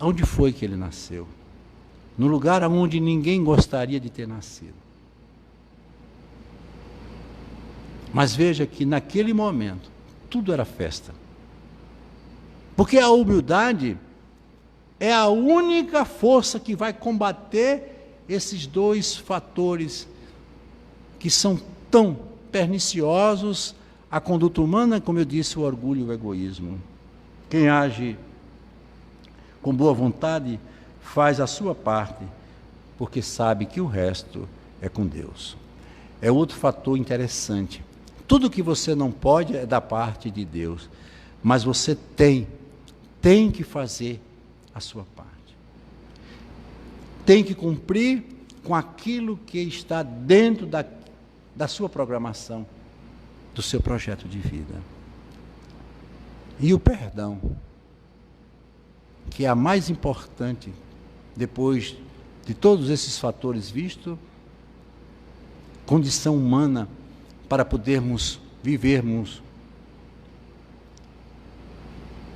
onde foi que ele nasceu? No lugar onde ninguém gostaria de ter nascido. Mas veja que naquele momento, tudo era festa. Porque a humildade é a única força que vai combater esses dois fatores que são tão perniciosos à conduta humana, como eu disse, o orgulho e o egoísmo. Quem age com boa vontade faz a sua parte, porque sabe que o resto é com Deus. É outro fator interessante. Tudo que você não pode é da parte de Deus, mas você tem que fazer a sua parte. Tem que cumprir com aquilo que está dentro da sua programação, do seu projeto de vida. E o perdão, que é a mais importante, depois de todos esses fatores vistos, condição humana para podermos vivermos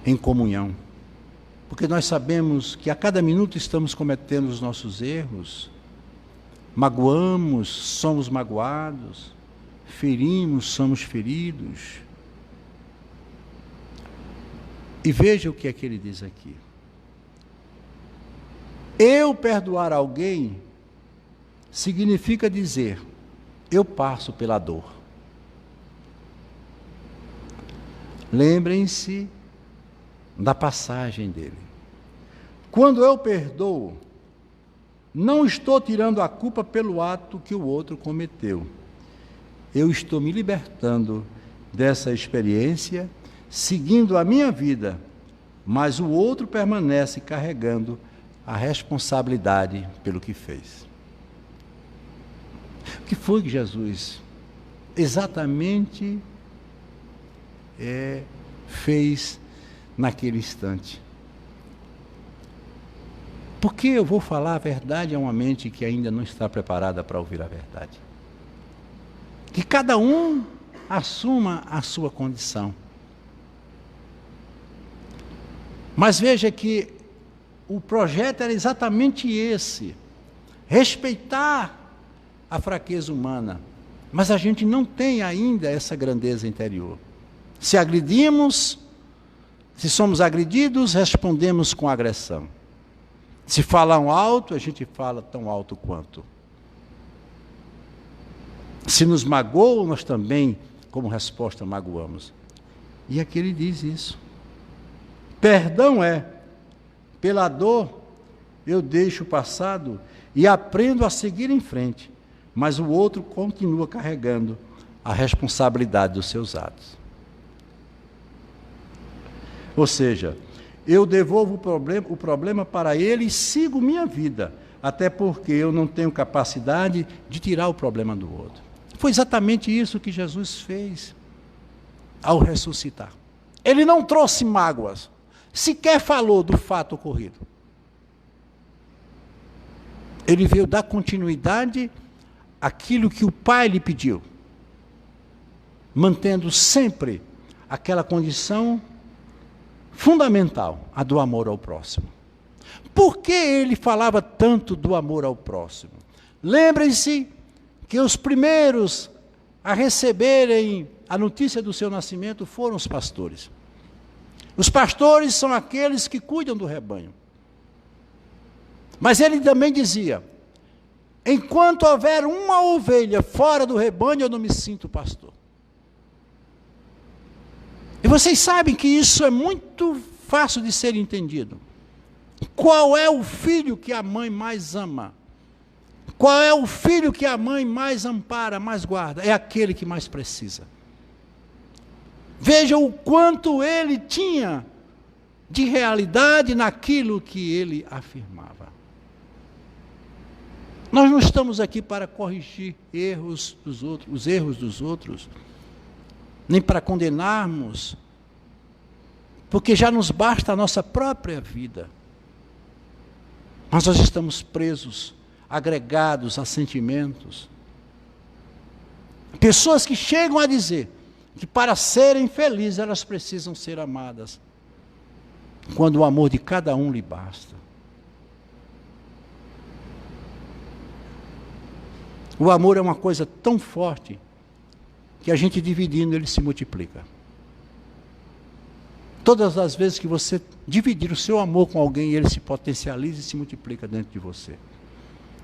em comunhão. Porque nós sabemos que a cada minuto estamos cometendo os nossos erros, magoamos, somos magoados, ferimos, somos feridos. E veja o que é que ele diz aqui. Eu perdoar alguém significa dizer, eu passo pela dor. Lembrem-se da passagem dele. Quando eu perdoo, não estou tirando a culpa pelo ato que o outro cometeu. Eu estou me libertando dessa experiência, seguindo a minha vida, mas o outro permanece carregando a responsabilidade pelo que fez. O que foi que Jesus exatamente fez naquele instante? Porque eu vou falar a verdade a uma mente que ainda não está preparada para ouvir a verdade. Que cada um assuma a sua condição. Mas veja que o projeto era exatamente esse: respeitar a fraqueza humana. Mas a gente não tem ainda essa grandeza interior. Se agredimos, se somos agredidos, respondemos com agressão. Se falam alto, a gente fala tão alto quanto. Se nos magoam, nós também, como resposta, magoamos. E aqui ele diz isso. Perdão pela dor, eu deixo o passado e aprendo a seguir em frente, mas o outro continua carregando a responsabilidade dos seus atos. Ou seja, eu devolvo o problema para ele e sigo minha vida, até porque eu não tenho capacidade de tirar o problema do outro. Foi exatamente isso que Jesus fez ao ressuscitar. Ele não trouxe mágoas, sequer falou do fato ocorrido. Ele veio dar continuidade àquilo que o Pai lhe pediu, mantendo sempre aquela condição fundamental, a do amor ao próximo. Por que ele falava tanto do amor ao próximo? Lembrem-se que os primeiros a receberem a notícia do seu nascimento foram os pastores. Os pastores são aqueles que cuidam do rebanho. Mas ele também dizia, enquanto houver uma ovelha fora do rebanho, eu não me sinto pastor. E vocês sabem que isso é muito fácil de ser entendido. Qual é o filho que a mãe mais ama? Qual é o filho que a mãe mais ampara, mais guarda? É aquele que mais precisa. Veja o quanto ele tinha de realidade naquilo que ele afirmava. Nós não estamos aqui para corrigir erros dos outros, os erros dos outros, nem para condenarmos, porque já nos basta a nossa própria vida. Mas nós estamos presos, agregados a sentimentos. Pessoas que chegam a dizer que para serem felizes elas precisam ser amadas, quando o amor de cada um lhe basta. O amor é uma coisa tão forte que a gente dividindo ele se multiplica. Todas as vezes que você dividir o seu amor com alguém, ele se potencializa e se multiplica dentro de você.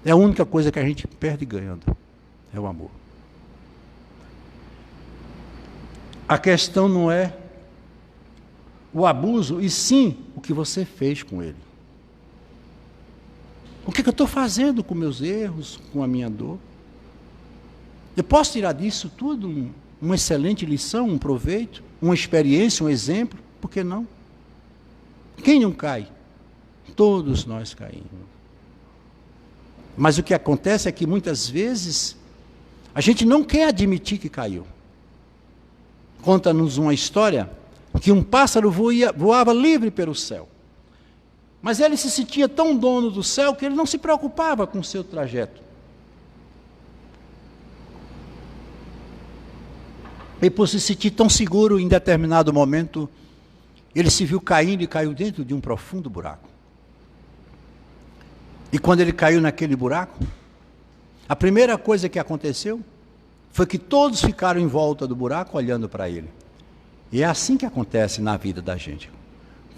É a única coisa que a gente perde ganhando, é o amor. A questão não é o abuso, e sim o que você fez com ele. O que eu estou fazendo com meus erros, com a minha dor? Eu posso tirar disso tudo uma excelente lição, um proveito, uma experiência, um exemplo? Por que não? Quem não cai? Todos nós caímos. Mas o que acontece é que muitas vezes a gente não quer admitir que caiu. Conta-nos uma história que um pássaro voava livre pelo céu. Mas ele se sentia tão dono do céu que ele não se preocupava com o seu trajeto. E por se sentir tão seguro, em determinado momento, ele se viu caindo e caiu dentro de um profundo buraco. E quando ele caiu naquele buraco, A primeira coisa que aconteceu foi que todos ficaram em volta do buraco olhando para ele. E é assim que acontece na vida da gente.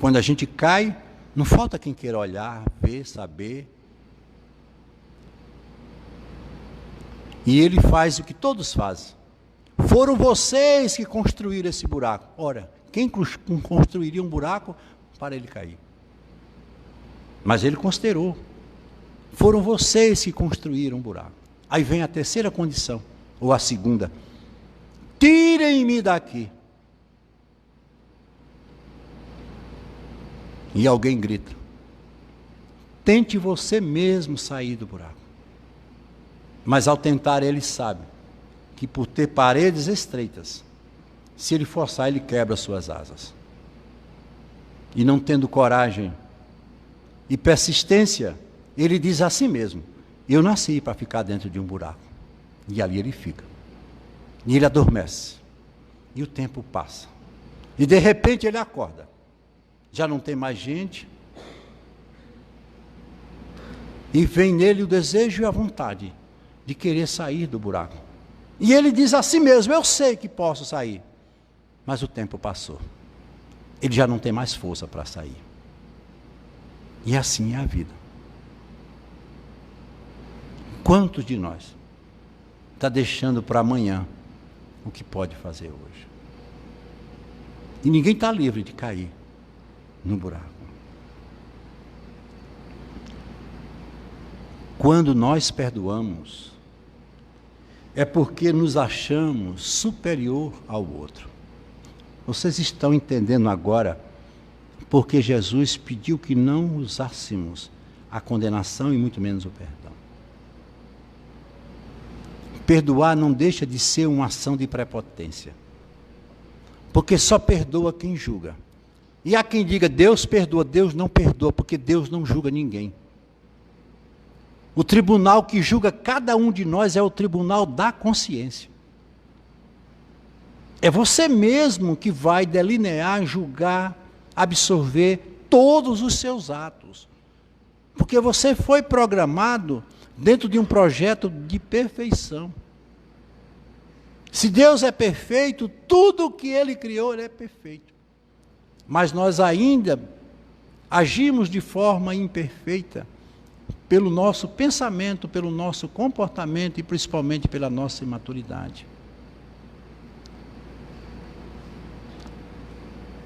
Quando a gente cai, não falta quem queira olhar, ver, saber. E ele faz o que todos fazem. Foram vocês que construíram esse buraco. Ora, quem construiria um buraco para ele cair? Mas ele considerou. Foram vocês que construíram um buraco. Aí vem a terceira condição, ou a segunda. Tirem-me daqui. E alguém grita. Tente você mesmo sair do buraco. Mas ao tentar, ele sabe que por ter paredes estreitas, se ele forçar, ele quebra suas asas. E não tendo coragem e persistência, ele diz a si mesmo, eu nasci para ficar dentro de um buraco. E ali ele fica. E ele adormece. E o tempo passa. E de repente ele acorda. Já não tem mais gente. E vem nele o desejo e a vontade de querer sair do buraco. E ele diz a si mesmo, eu sei que posso sair. Mas o tempo passou. Ele já não tem mais força para sair. E assim é a vida. Quantos de nós está deixando para amanhã o que pode fazer hoje? E ninguém está livre de cair no buraco. Quando nós perdoamos, é porque nos achamos superior ao outro. Vocês estão entendendo agora porque Jesus pediu que não usássemos a condenação e muito menos o perdão. Perdoar não deixa de ser uma ação de prepotência. Porque só perdoa quem julga. E há quem diga, Deus perdoa, Deus não perdoa, porque Deus não julga ninguém. O tribunal que julga cada um de nós é o tribunal da consciência. É você mesmo que vai delinear, julgar, absorver todos os seus atos. Porque você foi programado dentro de um projeto de perfeição. Se Deus é perfeito, tudo o que Ele criou, Ele é perfeito. Mas nós ainda agimos de forma imperfeita, pelo nosso pensamento, pelo nosso comportamento e principalmente pela nossa imaturidade.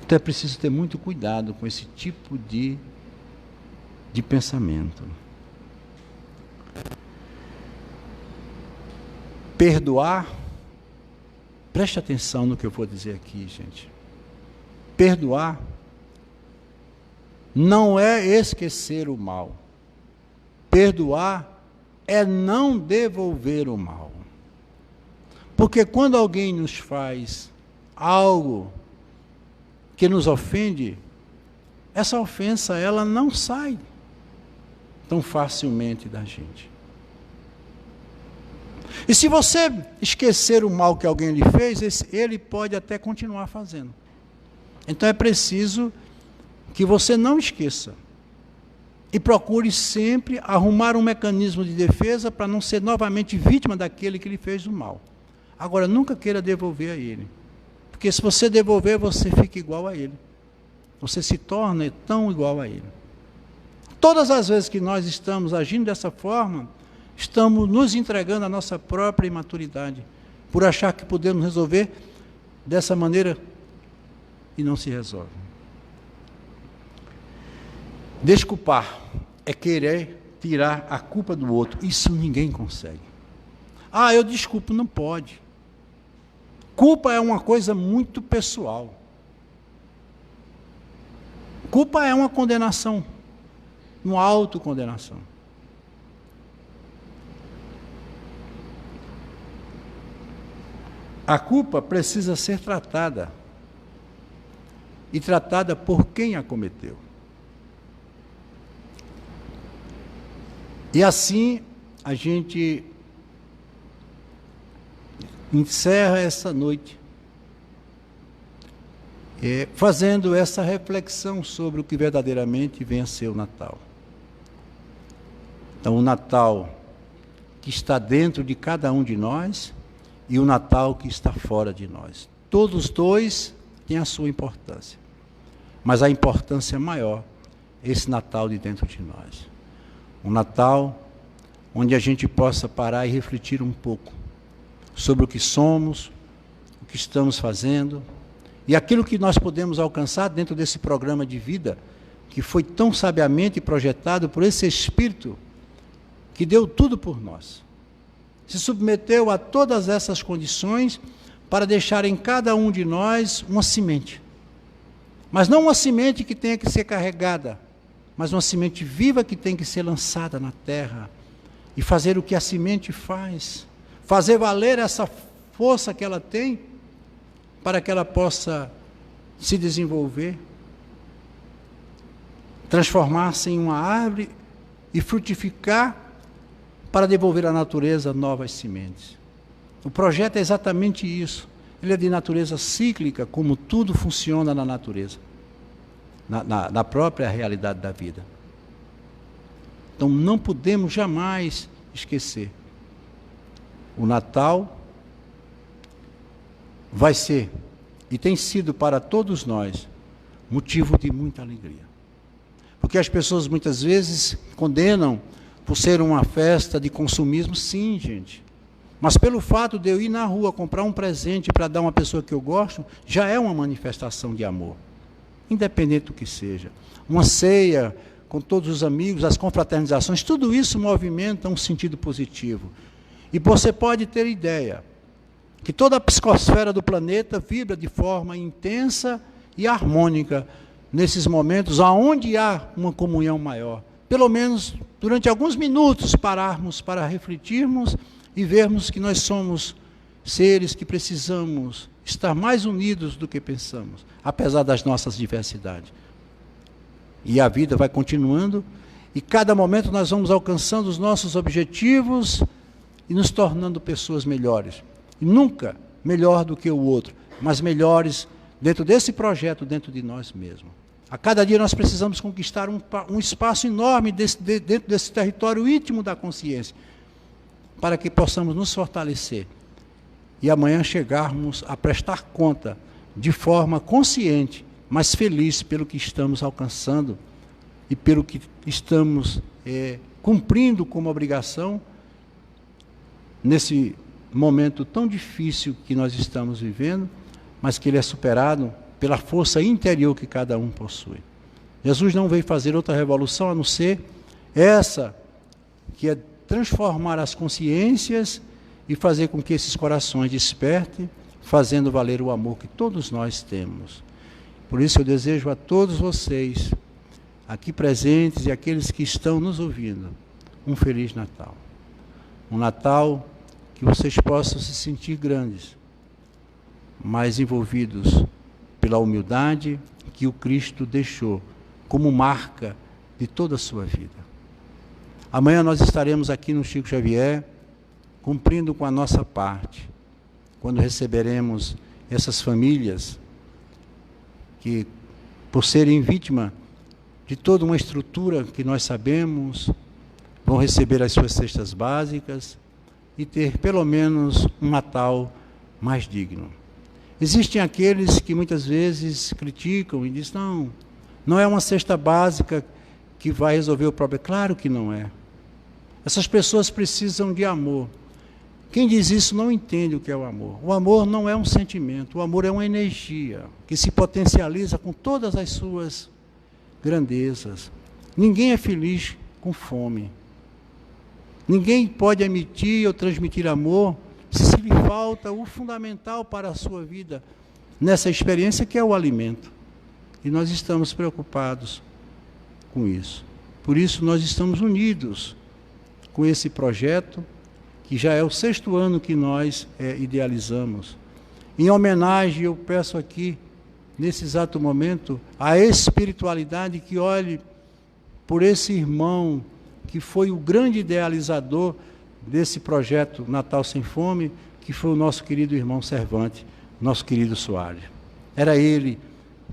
Então é preciso ter muito cuidado com esse tipo de pensamento. Perdoar, preste atenção no que eu vou dizer aqui, gente. Perdoar não é esquecer o mal. Perdoar é não devolver o mal. Porque quando alguém nos faz algo que nos ofende, essa ofensa ela não sai tão facilmente da gente. E se você esquecer o mal que alguém lhe fez, ele pode até continuar fazendo. Então é preciso que você não esqueça. E procure sempre arrumar um mecanismo de defesa para não ser novamente vítima daquele que lhe fez o mal. Agora, nunca queira devolver a ele. Porque se você devolver, você fica igual a ele. Você se torna tão igual a ele. Todas as vezes que nós estamos agindo dessa forma, estamos nos entregando à nossa própria imaturidade, por achar que podemos resolver dessa maneira e não se resolve. Desculpar é querer tirar a culpa do outro. Isso ninguém consegue. Ah, eu desculpo, não pode. Culpa é uma coisa muito pessoal. Culpa é uma condenação, uma autocondenação. A culpa precisa ser tratada. E tratada por quem a cometeu. E assim a gente encerra essa noite fazendo essa reflexão sobre o que verdadeiramente vem a ser o Natal. Então, o Natal que está dentro de cada um de nós e o Natal que está fora de nós. Todos os dois têm a sua importância, mas a importância maior é esse Natal de dentro de nós. Um Natal onde a gente possa parar e refletir um pouco sobre o que somos, o que estamos fazendo e aquilo que nós podemos alcançar dentro desse programa de vida que foi tão sabiamente projetado por esse Espírito que deu tudo por nós. Se submeteu a todas essas condições para deixar em cada um de nós uma semente. Mas não uma semente que tenha que ser carregada, mas uma semente viva que tem que ser lançada na terra e fazer o que a semente faz, fazer valer essa força que ela tem para que ela possa se desenvolver, transformar-se em uma árvore e frutificar para devolver à natureza novas sementes. O projeto é exatamente isso. Ele é de natureza cíclica, como tudo funciona na natureza, na própria realidade da vida. Então não podemos jamais esquecer. O Natal vai ser, e tem sido para todos nós, motivo de muita alegria. Porque as pessoas muitas vezes condenam por ser uma festa de consumismo, sim, gente. Mas pelo fato de eu ir na rua comprar um presente para dar a uma pessoa que eu gosto, já é uma manifestação de amor. Independente do que seja. Uma ceia com todos os amigos, as confraternizações, tudo isso movimenta um sentido positivo. E você pode ter ideia que toda a psicosfera do planeta vibra de forma intensa e harmônica nesses momentos onde há uma comunhão maior. Pelo menos durante alguns minutos pararmos para refletirmos e vermos que nós somos seres que precisamos estar mais unidos do que pensamos, apesar das nossas diversidades. E a vida vai continuando, e cada momento nós vamos alcançando os nossos objetivos e nos tornando pessoas melhores. E nunca melhor do que o outro, mas melhores dentro desse projeto, dentro de nós mesmos. A cada dia nós precisamos conquistar um espaço enorme dentro desse território íntimo da consciência, para que possamos nos fortalecer e amanhã chegarmos a prestar conta de forma consciente, mas feliz pelo que estamos alcançando e pelo que estamos cumprindo como obrigação nesse momento tão difícil que nós estamos vivendo, mas que ele é superado pela força interior que cada um possui. Jesus não veio fazer outra revolução a não ser essa, que é transformar as consciências e fazer com que esses corações despertem, fazendo valer o amor que todos nós temos. Por isso eu desejo a todos vocês, aqui presentes e aqueles que estão nos ouvindo, um Feliz Natal. Um Natal que vocês possam se sentir grandes, mas envolvidos pela humildade que o Cristo deixou como marca de toda a sua vida. Amanhã nós estaremos aqui no Chico Xavier, cumprindo com a nossa parte, quando receberemos essas famílias que, por serem vítima de toda uma estrutura que nós sabemos, vão receber as suas cestas básicas e ter pelo menos um Natal mais digno. Existem aqueles que muitas vezes criticam e dizem, não é uma cesta básica que vai resolver o problema. Claro que não é. Essas pessoas precisam de amor. Quem diz isso não entende o que é o amor. O amor não é um sentimento, o amor é uma energia que se potencializa com todas as suas grandezas. Ninguém é feliz com fome. Ninguém pode emitir ou transmitir amor se lhe falta o fundamental para a sua vida nessa experiência, que é o alimento. E nós estamos preocupados com isso. Por isso nós estamos unidos com esse projeto, que já é o 6º ano que nós idealizamos. Em homenagem, eu peço aqui, nesse exato momento, a espiritualidade que olhe por esse irmão que foi o grande idealizador desse projeto Natal Sem Fome, que foi o nosso querido irmão Cervantes, nosso querido Soares. Era ele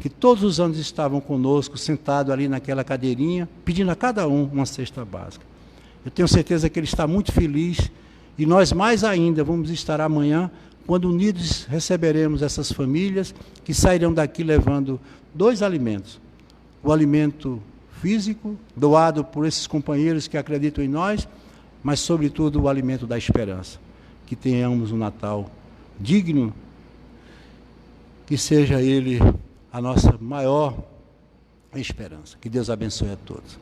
que todos os anos estavam conosco, sentado ali naquela cadeirinha, pedindo a cada um uma cesta básica. Eu tenho certeza que ele está muito feliz E nós mais ainda vamos estar amanhã, quando unidos receberemos essas famílias que sairão daqui levando 2 alimentos. O alimento físico, doado por esses companheiros que acreditam em nós, mas, sobretudo, o alimento da esperança. Que tenhamos um Natal digno, que seja ele a nossa maior esperança. Que Deus abençoe a todos.